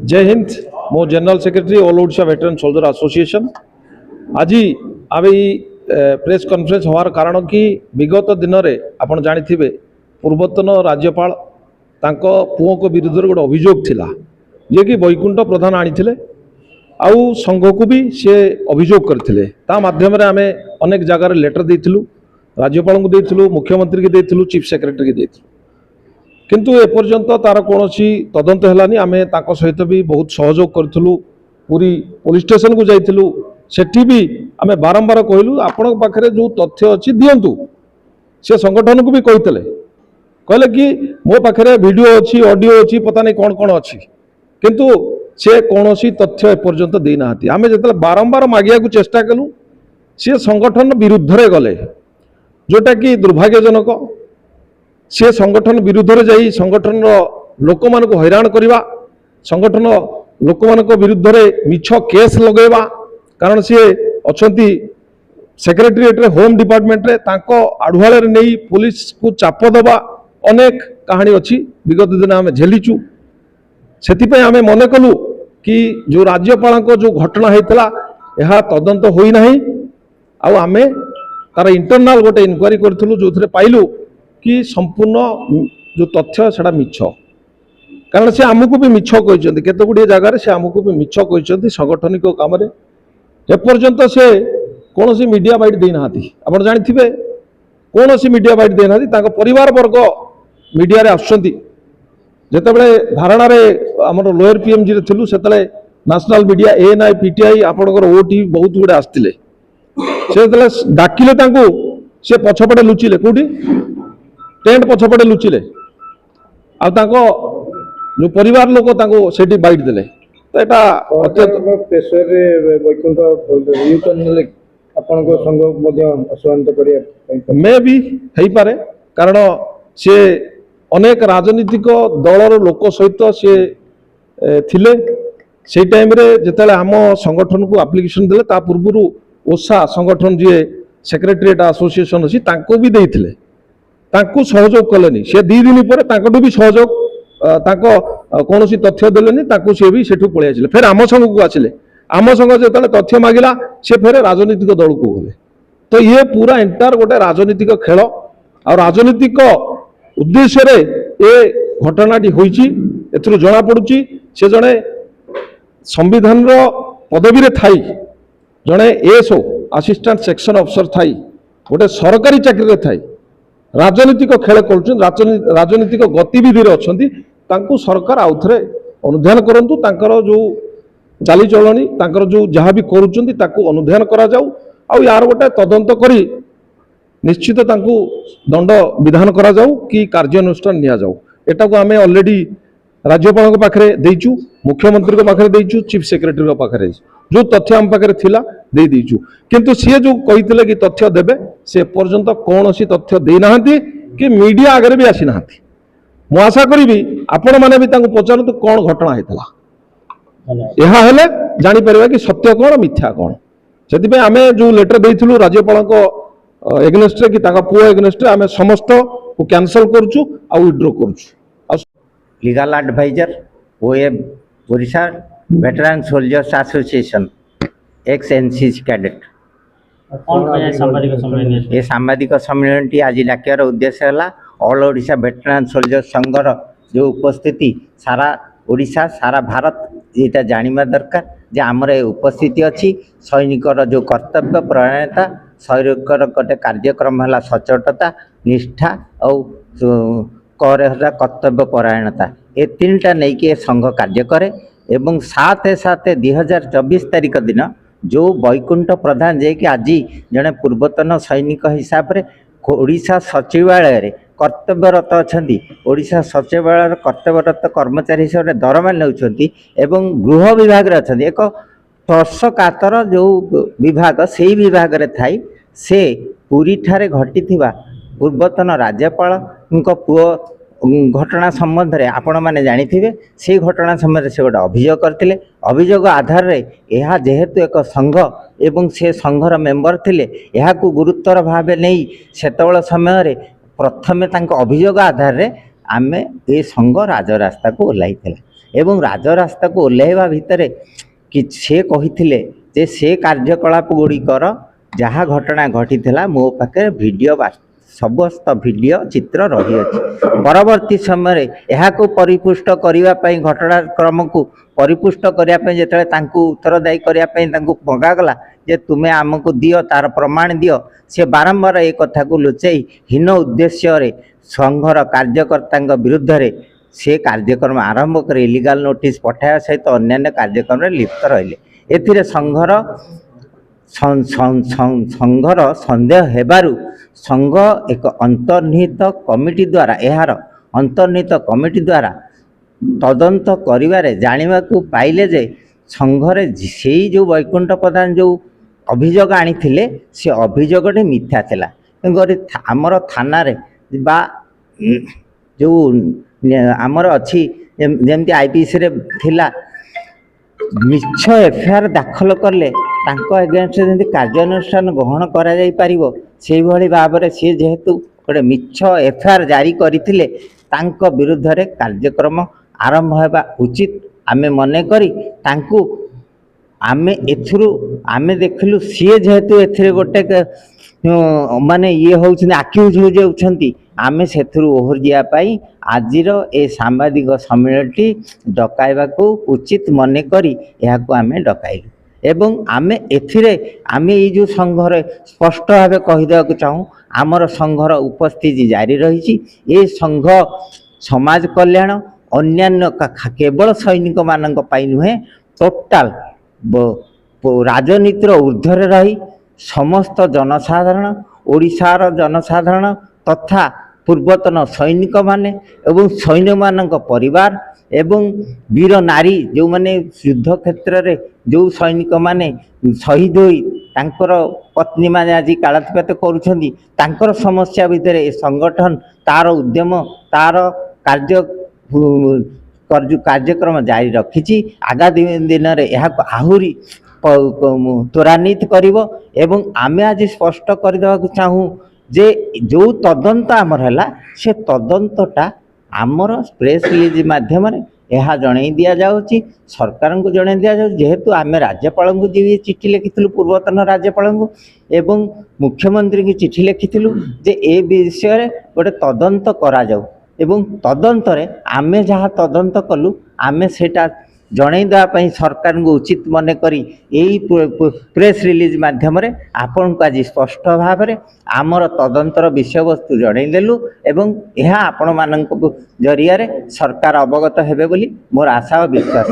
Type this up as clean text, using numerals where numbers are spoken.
जय हिंद मो general secretary all Odisha veteran soldier association आज आम प्रेस कॉन्फ्रेंस होवार कारण कि विगत दिन में आपड़ जानी पूर्वतन राज्यपाल पुओ को विरुद्ध गोटे अभियोग थिला जे कि वैकुंठ प्रधान आनी आउ संघ को भी सी अभियोग करते माध्यम आम अनेक जगार लेटर देलु राज्यपाल को देलु मुख्यमंत्री की देलु चीफ सेक्रेटरी की देलु किंतु एपर्यंत तार कौन तदंत है आम सहित भी बहुत सहयोग करूँ पूरी पुलिस स्टेशन को जाइलु सेठी भी आम बारंबार कहलु आपण पाखे जो तथ्य अच्छी दिंतु से संगठन को भी कहते कहले कि मो पाखे वीडियो अच्छी ऑडियो अच्छी पता नहीं कौन कौन अच्छी किंतु से कौन तथ्य एपर्यंत देना आम जो बारंबार मागिया को चेष्टा कलु सी संगठन विरुद्ध गले जोटा कि दुर्भाग्यजनक सी संगठन विरुद्ध रे जाई संगठन लोक मान को हैरान करवा संगठन लोक मान विरुद्ध रे मिछ केस लगेवा कारण सी अच्छी सेक्रेटेरिएट रे होम डिपार्टमेंट रे तांको आढ़ुआले रे नहीं पुलिस को चाप दबा अनेक कहानी अच्छी विगत दिन आम झेलीचु से आम मन कलु कि जो राज्यपाल जो घटना होता यह तदंत होना आम तार इंटरनाल गोटे इनक्वारी करूँ जो थे पाइलु कि संपूर्ण जो तथ्य सेटा मिछ कारण से आमको भी मिछ कहते केते गुड़िए जगार से आमको भी मिछ कहते संगठनिक काम एपर्यंत से कौन सी मीडिया बाइट देना आप जानी कौन सी मीडिया बाइट देना परिवार वर्ग मीडिया रे आसुचंती जेतेबेले धारणा रे हमर लोअर पीएमजी रे थिलु सेतले नेशनल मीडिया एएनआई पीटीआई आपनकर ओटी बहुत गुडे आस्तिले सेतले डाकिले तांको से पछपटे लुचिले कोठी टेंट पछपटे लुचिले आ तांको जो परिवार लोक तांको सेठी बाइट देले तो एटा अत्यंत प्रेशर रे वैकुंठ यूटर्न आपनको संग मध्ये असंत करिया मे भी हेई पारे कारण से अनेक राजनीतिक दलर लोक सहित सी थिले से टाइम रे जेतेले आम संगठन को एप्लिकेशन देले ता पूर्व ओसा संगठन जी सेक्रेटेरिएट एसोसिएशन अच्छी तांको भी देइथिले तांको सहयोग कलेनी से 2 दिन पर तांको भी सहयोग कौन तथ्य देलेनी तांको से भी सेठू पळि आछिले फिर आम संघ को आछिले आम संघ जेतेले तथ्य मागिला से फिर राजनीतिक दल को गले तो ये पूरा एंटायर गोटे राजनीतिक खेल आ राजनीतिक उद्देश्य रे ए घटनाटी होईची एथरो जना पडुची से जणे संविधान रो पदवी रे थाई जणे एसओ असिस्टेंट सेक्शन अफसर थाई गोटे सरकारी चाकरी रे थाई राजनीतिक खेल कर राजनीतिक गतिविधि रे अछंती तांको सरकार आउथरे अनुध्यान करंतु तांकर जो चालीचलनी तांकर जो जहाँ भी करूचंती ताको अनुध्यान करा जाऊ आ यार गोटे तदंत करी निश्चित तांको दंड विधान करा जाऊ कि कार्यानुष्ठान निया जाऊ एटा को आमे ऑलरेडी राज्यपाल के पाखरे देइचु मुख्यमंत्री के पाखरे देइचु चीफ सेक्रेटरी के पाखरे जो तथ्य हम पाखरे थिला दे देइचु किंतु सी जो कहितले कि तथ्य देबे से पर्यंत कौन सी तथ्य दे नाहंती कि मीडिया आगे भी आसी नाहंती मु आशा करी आपण माने भी तांको पचारतु कौन घटना हेतला यह हेले जानि परबा कि सत्य कौन मिथ्या कौन सेति आमे जो लेटर देइथिलु राज्यपाल को एग्नेस्ट कि पुओ एग्नेस्ट आम समस्त को कैंसल करुचु आ विड्रो करुचु लीगल एडवाइजर ओएम Odisha veteran soldiers association ex NCC cadet ये सांबादिक सम्मेलन टी आज डाकियार उद्देश्य है ऑल ओडिशा वेटरन सोल्जर संघर जो उपस्थिति सारा ओडिशा सारा भारत ये जानिबा दरकार जे आमर उपस्थिति अच्छी सैनिकर जो कर्तव्य परायणता सैनिकर गोटे कार्यक्रम है सचोटता निष्ठा और कर्तव्य परायणता ये 3टा नहीं कि संघ कार्य करे एवं साथ साथ 2024 तारीख दिन जो वैकुंठ प्रधान जे कि आज जड़े पूर्वतन सैनिक हिसाब से ओडिशा सचिवालय रे कर्तव्यरत अच्छा ओडिशा सचिवालय कर्तव्यरत कर्मचारी हिसाब से दरमा नौकरी एवं गृह विभाग अच्छा एक स्पर्शकातर जो विभाग से विभाग रे थाई से पुरी ठारे घटी पूर्वतन राज्यपाल पुओ घटना संबंध में आपण मैंने जानी से घटना समय से गोटे अभियोग करते अभियोग आधार रे यह जेहेतु एक संघ एवं से संघर मेंबर थिले यह गुरुतर भाव नहीं सेतबेल समय प्रथमे अभियोग आधार रे आमे ए संघ राजरास्ता को ओह्लाइथिला एवं राजरास्ता को ओह्लाइबा भितरे कि से कहिथिले जे से कार्यकलाप गुड़िकर जहाँ घटना घटी मो पाखे वीडियो समस्त वीडियो चित्र रही अछि परवर्ती समय यह परिपुष्ट करने घटनाक्रम को परिपुष्ट करने जिते उत्तरदायी करने मगागला जे तुम्हें आमको दियो तार प्रमाण दियो से बारंबार ए कथा को लुचाई हीन उद्देश्य संघर कार्यकर्ता विरुद्ध रे से कार्यक्रम आरंभ कर इलीगल नोटिस पठाया सहित अन्य कार्यक्रम लिप्त रहिले एथिरे संघर संदेह हेबारु संघ एक अंतर्निहित कमिटी द्वारा यार अंतर्निहित कमिटी द्वारा तदंत करिवारे जानिबा को पाइले जे संघरे से जो वैकुंठ प्रधान जो अभियोग आनिथिले से अभियोगटे मिथ्या थिला आमर थाना रे बा जो आमर अच्छी जमती आईपीसी रे थिला मिछ एफआईआर दाखल कले एगेन्स्ट जमी कार्यानुष्ठान ग्रहण करा जाई पारिबो सेही भली भाव में सी जेहेतु गोटे मिछ एफआईआर जारी करथिले तांको विरुद्ध रे कार्यक्रम आरंभ होगा उचित आमे मने करी तांको आमे एथुरु आमे देखलु सी जेहेतु एथिरे गोटे माने ये होउछन अक्यूज हो जाउछंती आमे सेथुरु ओहर जिया पाई आजिर ए सांबादिक सम्मेलनटी डकाइबा को उचित मने करी याको आमे डकाइलु एवं आमे एथिरे आमे ये जो संघर स्पष्ट भाव कहीदेक चाहूँ आमर संघर उपस्थिति जारी रही ये संघ समाज कल्याण अन्यान्य केवल सैनिक मानक पाई नुहे टोटाल राजनीतिर ऊर्ध्वर रही समस्त जनसाधारण ओडिशार जनसाधारण तथा पूर्वतन सैनिक माने एवं सैन्य मानक परिवार एवं वीर नारी जो माने युद्ध क्षेत्र रे जो सैनिक माने शहीद होई तांकर पत्नी माने आज कालातिपात करुछंती तांकर समस्या भितर ए संगठन तार उद्यम तार कार्यक्रम जारी रखी आगामी दिन में यह आहुरी त्वरान्वित करिवो एवं आमे आज स्पष्ट करदेवाक चाहूँ जे जो तदंत आमर है से तदंतटा आमर प्रेस रिलीज माध्यम यह जन दि जाऊँगी सरकार को जन दि जाऊँ जेहेतु आम राज्यपाल को जी चिठी लिखिलु पूर्वतन राज्यपाल को एवं मुख्यमंत्री की चिठी लिखिलु जे ए विषय गोटे तदंत करा जाऊ एवं तदंत आमे जहाँ तदंत कलु आमे सेटा जनईदेवाई सरकार को उचित मन करी यही प्रेस रिलीज माध्यम आपण को आज स्पष्ट भाव में आमर तदंतर विषय वस्तु जनईदेलु एवं यह आपण मान जरिया सरकार अवगत हेबे बोली मोर आशा और विश्वास।